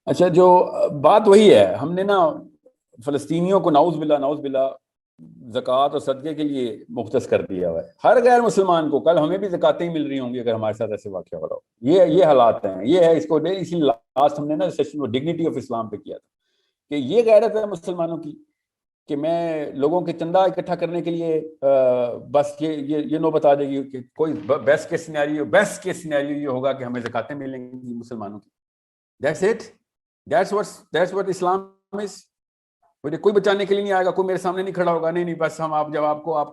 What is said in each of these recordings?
اچھا، جو بات وہی ہے، ہم نے نا فلسطینیوں کو نعوذ باللہ زکوٰۃ اور صدقے کے لیے مختص کر دیا ہوا ہے. ہر غیر مسلمان کو کل ہمیں بھی زکاتیں مل رہی ہوں گی اگر ہمارے ساتھ ایسے واقعہ ہو رہا ہو. یہ حالات ہیں، یہ ہے. اس کو اسی لاسٹ ہم نے نا سیشن ڈگنیٹی آف اسلام پہ کیا تھا کہ یہ غیرت ہے مسلمانوں کی کہ میں لوگوں کے چندہ اکٹھا کرنے کے لیے بس یہ نوبت آ جائے گی کہ کوئی بیسٹ کیس سینیریو یہ ہوگا کہ ہمیں زکاتیں ملیں گی مسلمانوں کی. That's it. That's what Islam is. مجھے کوئی بچانے کے لیے نہیں آئے گا، کوئی میرے سامنے نہیں کھڑا ہوگا. نہیں بس ہم آپ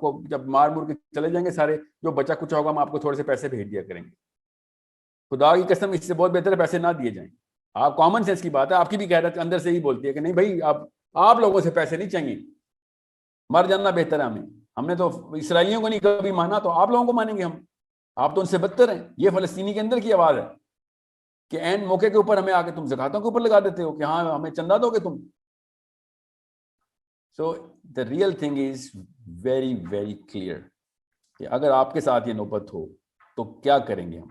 کو جب مار مور کے چلے جائیں گے سارے، جو بچا کچھ ہوگا ہم آپ کو تھوڑے سے پیسے بھیج دیا کریں گے. خدا کی قسم اس سے بہت بہتر ہے پیسے نہ دیے جائیں. آپ کامن سینس کی بات ہے، آپ کی بھی غیرت اندر سے ہی بولتی ہے کہ نہیں بھائی آپ لوگوں سے پیسے نہیں چاہیے، مر جانا بہتر ہے ہمیں. ہم نے تو اسرائیلیوں کو نہیں کبھی مانا، تو آپ لوگوں کو مانیں گے ہم؟ آپ تو ان سے بدتر ہیں. یہ فلسطینی کے اندر کی آواز ہے کہ این موقع کے اوپر ہمیں آ کے تم زکاتوں کے اوپر لگا دیتے ہو کہ ہاں ہمیں چندہ دو گے تم. So the real thing is very very clear کہ اگر آپ کے ساتھ یہ نوبت ہو تو کیا کریں گے ہم.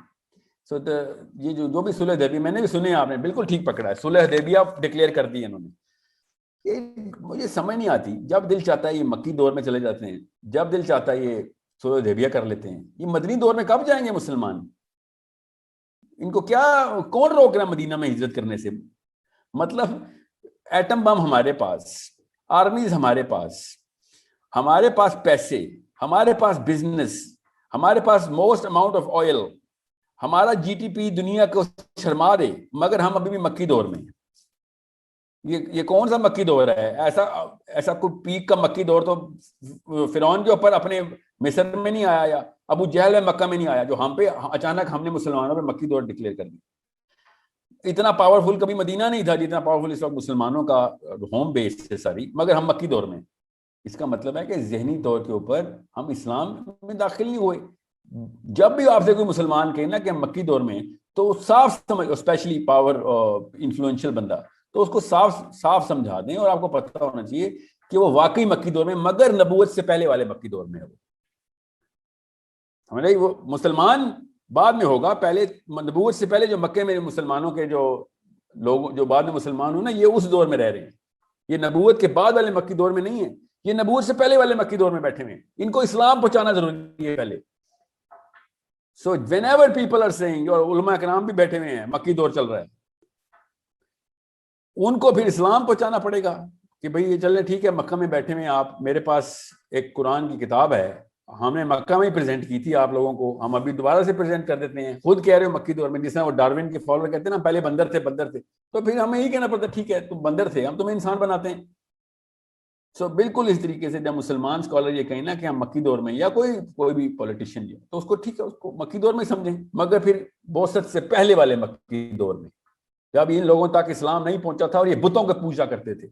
سو یہ جو بھی صلح حدیبیہ میں نے بھی سنے، آپ نے بالکل ٹھیک پکڑا ہے. صلح حدیبیہ ڈکلیئر کر دی انہوں نے. مجھے سمجھ نہیں آتی، جب دل چاہتا ہے یہ مکی دور میں چلے جاتے ہیں، جب دل چاہتا ہے یہ صلح حدیبیہ کر لیتے ہیں. یہ مدنی دور میں کب جائیں گے مسلمان؟ ان کو کیا کون روک رہا ہے مدینہ میں ہجرت کرنے سے؟ مطلب ایٹم بم ہمارے پاس، آرمیز ہمارے پاس پیسے، ہمارے پاس بزنس، ہمارے پاس موسٹ اماؤنٹ آف آئل، ہمارا جی ٹی پی دنیا کو شرما دے، مگر ہم ابھی بھی مکی دور میں ہیں. یہ کون سا مکی دور ہے؟ ایسا کوئی پیک کا مکی دور تو فرعون کے اوپر اپنے مصر میں نہیں آیا، یا ابو جہل میں مکہ میں نہیں آیا، جو ہم پہ اچانک ہم نے مسلمانوں پہ مکی دور ڈکلیئر کر دی. اتنا پاورفل کبھی مدینہ نہیں تھا جتنا پاورفل اس وقت مسلمانوں کا ہوم بیس ہے ساری، مگر ہم مکی دور میں. اس کا مطلب ہے کہ ذہنی طور کے اوپر ہم اسلام میں داخل نہیں ہوئے. جب بھی آپ سے کوئی مسلمان کہے نا کہ ہم مکی دور میں، تو صاف سمجھ، اسپیشلی پاور انفلوئنشل بندہ، تو اس کو صاف سمجھا دیں. اور آپ کو پتہ ہونا چاہیے کہ وہ واقعی مکی دور میں، مگر نبوت سے پہلے والے مکی دور میں ہے. وہ مسلمان بعد میں ہوگا، پہلے نبوت سے پہلے جو مکے میں مسلمانوں کے جو لوگ جو بعد میں مسلمان ہوں نا، یہ اس دور میں رہ رہے ہیں. یہ نبوت کے بعد والے مکی دور میں نہیں ہے، یہ نبوت سے پہلے والے مکی دور میں بیٹھے ہوئے ہیں. ان کو اسلام پہنچانا ضروری ہے پہلے. So whenever people are seeing, اور علماء کرام بھی بیٹھے ہوئے ہیں، مکی دور چل رہا ہے، ان کو پھر اسلام پہنچانا پڑے گا کہ بھئی یہ چلیں ٹھیک ہے، مکہ میں بیٹھے ہوئے ہیں آپ، میرے پاس ایک قرآن کی کتاب ہے، ہم نے مکہ میں ہی پریزنٹ کی تھی آپ لوگوں کو، ہم ابھی دوبارہ سے پریزنٹ کر دیتے ہیں. خود کہہ رہے ہو مکی دور میں، جس طرح وہ ڈاروین کے فالوور کہتے ہیں نا، پہلے بندر تھے، تو پھر ہمیں یہی کہنا پڑتا ہے ٹھیک ہے تم بندر تھے، ہم تمہیں انسان بناتے ہیں. سو بالکل اس طریقے سے جب مسلمان اسکالر یہ کہیں نا کہ ہم مکی دور میں، یا کوئی بھی پولیٹیشین جو، تو اس کو ٹھیک ہے، اس کو مکی دور میں سمجھیں، مگر پھر بوست سے پہلے والے مکی دور میں، جب ان لوگوں تک اسلام نہیں پہنچا تھا اور یہ بتوں کو پوجا کرتے تھے.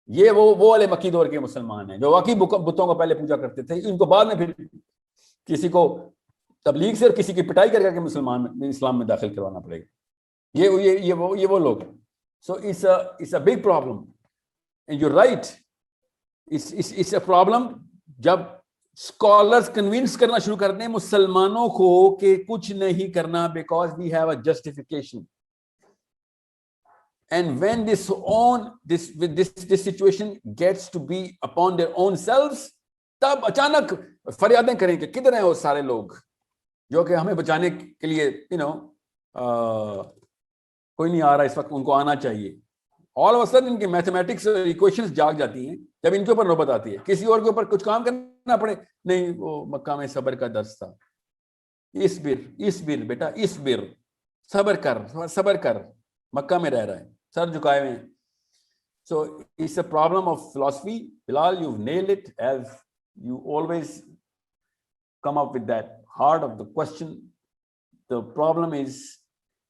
یہ وہ والے مکی دور کے مسلمان ہیں جو واقعی بتوں کو پہلے پوجا کرتے تھے. ان کو بعد میں پھر کسی کو تبلیغ سے اور کسی کی پٹائی کر کے مسلمان اسلام میں داخل کروانا پڑے گا. یہ وہ لوگ ہیں. So it's a big problem. You right, it's a problem جب اسکالرس کنونس کرنا شروع کر دیں مسلمانوں کو کہ کچھ نہیں کرنا، because we have a justification. And when this situation gets to be upon their own selves, تب اچانک فریادیں کریں کہ کدھر ہیں وہ سارے لوگ جو کہ ہمیں بچانے کے لیے کوئی نہیں آ رہا اس وقت، ان کو آنا چاہیے. آل آف سڈن ان کی میتھمیٹکس ایکویشنز جاگ جاتی ہیں جب ان کے اوپر نوبت آتی ہے. کسی اور کے اوپر کچھ کام کرنا پڑے، نہیں وہ مکہ میں صبر کا درس تھا. اسبر بیٹا اسبر، صبر کر، مکہ میں رہ رہا ہے، سر جھکائے ہوئے ہیں. So it's a problem of philosophy. Bilal, you've nailed it, as you always come up with that heart of the question. The problem is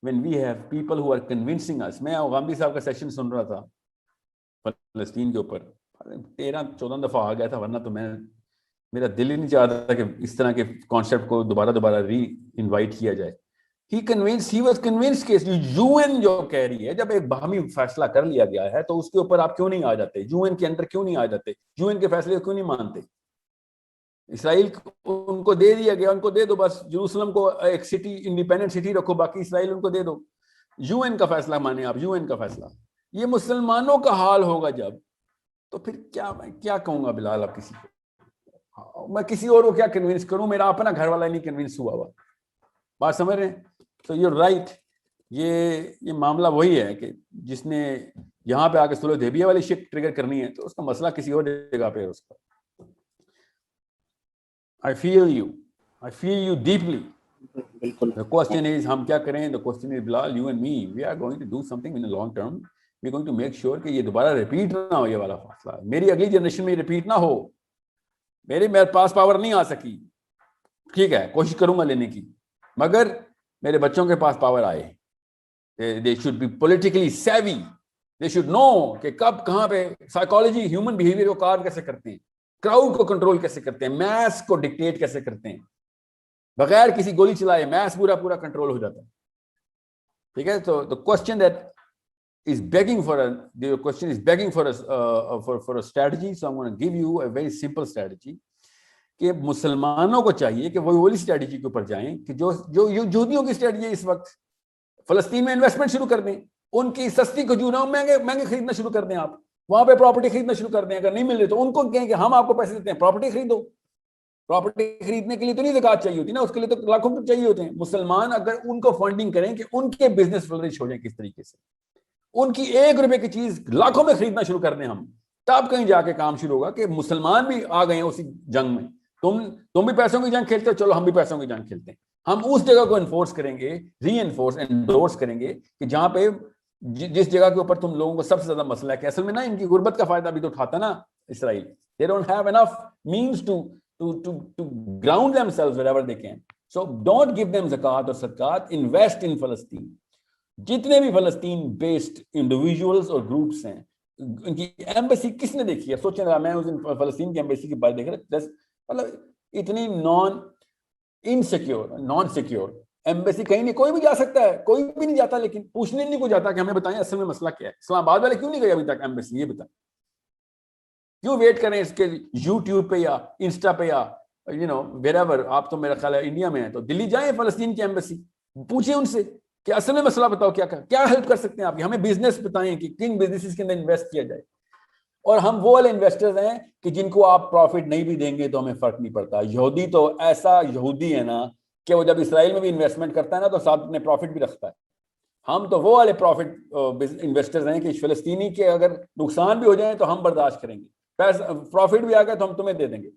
when we have people who are convincing us. میں غامدی صاحب کا session سن رہا تھا فلسطین کے اوپر، 13-14 دفعہ آ گیا تھا، ورنہ تو میرا دل ہی نہیں چاہتا کہ اس طرح کے کانسیپٹ کو دوبارہ ری انوائٹ کیا جائے. He was convinced کہ UN جو کہہ رہی ہے، جب ایک باہمی فیصلہ کر لیا گیا ہے تو اس کے اوپر آپ کیوں نہیں آ جاتے؟ UN کے اندر کیوں نہیں آ جاتے؟ UN کے فیصلے کیوں نہیں مانتے؟ اسرائیل ان کو دے دیا گیا، ان کو دے دو بس. جروسلم کو ایک سٹی، انڈیپینڈنٹ سٹی رکھو، باقی اسرائیل ان کو دے دو. UN کا فیصلہ مانے آپ, UN کا فیصلہ. یہ مسلمانوں کا حال ہوگا جب, تو پھر کیا میں کیا کہوں گا بلال اب کسی کو, میں کسی اور کو کیا کنوینس کروں, میرا اپنا گھر والا نہیں کنوینس ہوا. بات سمجھ رہے ہیں؟ تو یو رائٹ, یہ معاملہ وہی ہے کہ جس نے یہاں پہ آ کے صلح حدیبیہ والی شک ٹریگر کرنی ہے تو اس کا مسئلہ کسی اور جگہ پہ ہے اس کا. I feel you deeply. The question is ہم کیا کریں. The question is Bilal, you and me, we are going to do something in the long term. We are going to make sure کہ یہ دوبارہ ریپیٹ نہ ہو, یہ والا فاصلہ میری اگلی جنریشن میں ریپیٹ نہ ہو. میرے پاس پاور نہیں آ سکی, ٹھیک ہے, کوشش کروں گا لینے کی, مگر میرے بچوں کے پاس پاور آئے. They should be politically savvy. They should know کہ کب کہاں پہ سائیکالوجی ہیومن بیہیویئر کو کار کیسے کرتے ہیں, کراؤڈ کو کنٹرول کیسے کرتے ہیں, میس کو ڈکٹیٹ کیسے کرتے ہیں, بغیر کسی گولی چلائے میس پورا کنٹرول ہو جاتا ہے. ٹھیک ہے, تو the question that is begging for a strategy, so I'm going to give you a very simple strategy کہ مسلمانوں کو چاہیے کہ وہ وہی اسٹریٹجی کے اوپر جائیں کہ جو یہودیوں کی اسٹریٹجی ہے اس وقت. فلسطین میں انویسٹمنٹ شروع کر دیں, ان کی سستی کھجور مہنگے خریدنا شروع کر دیں, آپ وہاں پہ پراپرٹی خریدنا شروع کر دیں. اگر نہیں مل رہی تو ان کو کہیں کہ ہم آپ کو پیسے دیتے ہیں, پراپرٹی خریدو. پراپرٹی خریدنے کے لیے تو نہیں زکات چاہیے ہوتی نا, اس کے لیے تو لاکھوں روپے چاہیے ہوتے ہیں. مسلمان اگر ان کو فنڈنگ کریں کہ ان کے بزنس فلرش ہو جائیں کس طریقے سے, ان کی 1 روپے کی چیز لاکھوں میں خریدنا شروع کر دیں ہم, تب کہیں جا کے کام شروع ہوگا کہ مسلمان بھی آ گئے ہیں اسی جنگ میں. تم بھی پیسوں کی جنگ کھیلتے ہو, چلو ہم بھی پیسوں کی جنگ کھیلتے ہیں. ہم اس جگہ کو انفورس کریں گے, ری انفورس انڈورس کریں گے کہ جہاں پہ جس جگہ کے اوپر تم لوگوں کو سب سے زیادہ مسئلہ ہے کہ اصل میں نا ان کی غربت کا فائدہ بھی تو اٹھاتا نا اسرائیل. They don't have enough means to ground themselves wherever they can. So don't give them zakat or sadaqat, invest in Palestine. جتنے بھی فلسطین بیسڈ انڈیویجولز اور گروپس ہیں, ان کی ایمبیسی کس نے دیکھی ہے؟ سوچیں ذرا, میں اس دن فلسطین کی ایمبیسی کی بات دیکھ رہا, مطلب اتنی نان سیکیور ایمبیسی کہیں نہیں, کوئی بھی جا سکتا ہے, کوئی بھی نہیں جاتا, لیکن پوچھنے نہیں کو جاتا کہ ہمیں بتائیں اصل میں مسئلہ کیا ہے. اسلام آباد والے کیوں نہیں گئے ابھی تک ایمبیسی, یہ بتائیں کیوں ویٹ کریں اس کے یوٹیوب پہ یا انسٹا پہ یا wherever. آپ تو میرا خیال ہے انڈیا میں ہیں تو دلی جائیں فلسطین کی ایمبیسی, پوچھیں ان سے کہ اصل میں مسئلہ بتاؤ کیا ہیلپ کر سکتے ہیں آپ کی, ہمیں بزنس بتائیں کہ کن بزنس کے اندر انویسٹ کیا جائے. اور ہم وہ والے انویسٹرز ہیں کہ جن کو آپ پروفٹ نہیں بھی دیں گے تو ہمیں فرق نہیں پڑتا. یہودی تو ایسا یہودی ہے نا کہ وہ جب اسرائیل میں بھی انویسٹمنٹ کرتا ہے نا تو ساتھ میں پروفٹ بھی رکھتا ہے. ہم تو وہ والے پروفٹ انویسٹرز ہیں کہ فلسطینی کے اگر نقصان بھی ہو جائیں تو ہم برداشت کریں گے, پیسہ پروفٹ بھی آ گیا تو ہم تمہیں دے دیں گے.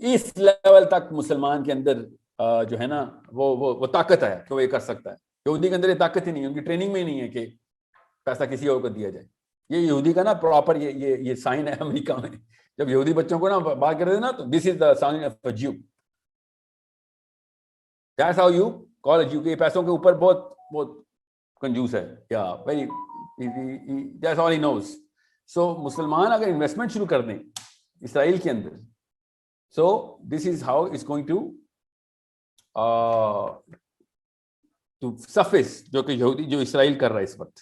اس لیول تک مسلمان کے اندر جو ہے نا وہ طاقت ہے کہ وہ یہ کر سکتا ہے. یہودی کے اندر یہ طاقت ہی نہیں ہے, ان کی ٹریننگ میں ہی نہیں ہے کہ پیسہ کسی اور کو دیا جائے. یہ یہودی کا نا پراپر یہ سائن ہے امریکہ میں, جب یہودی بچوں کو نا بات کرتے ہیں نا تو this is the sign of a Jew. That's how you call a Jew. کہ پیسوں کے اوپر بہت کنجوس ہے, یا ویری دیٹس آل ہی نوز. سو مسلمان اگر انویسٹمنٹ شروع کر دیں اسرائیل کے اندر, so this is how it's going to surface جو کہ یہودی جو اسرائیل کر رہا ہے اس وقت.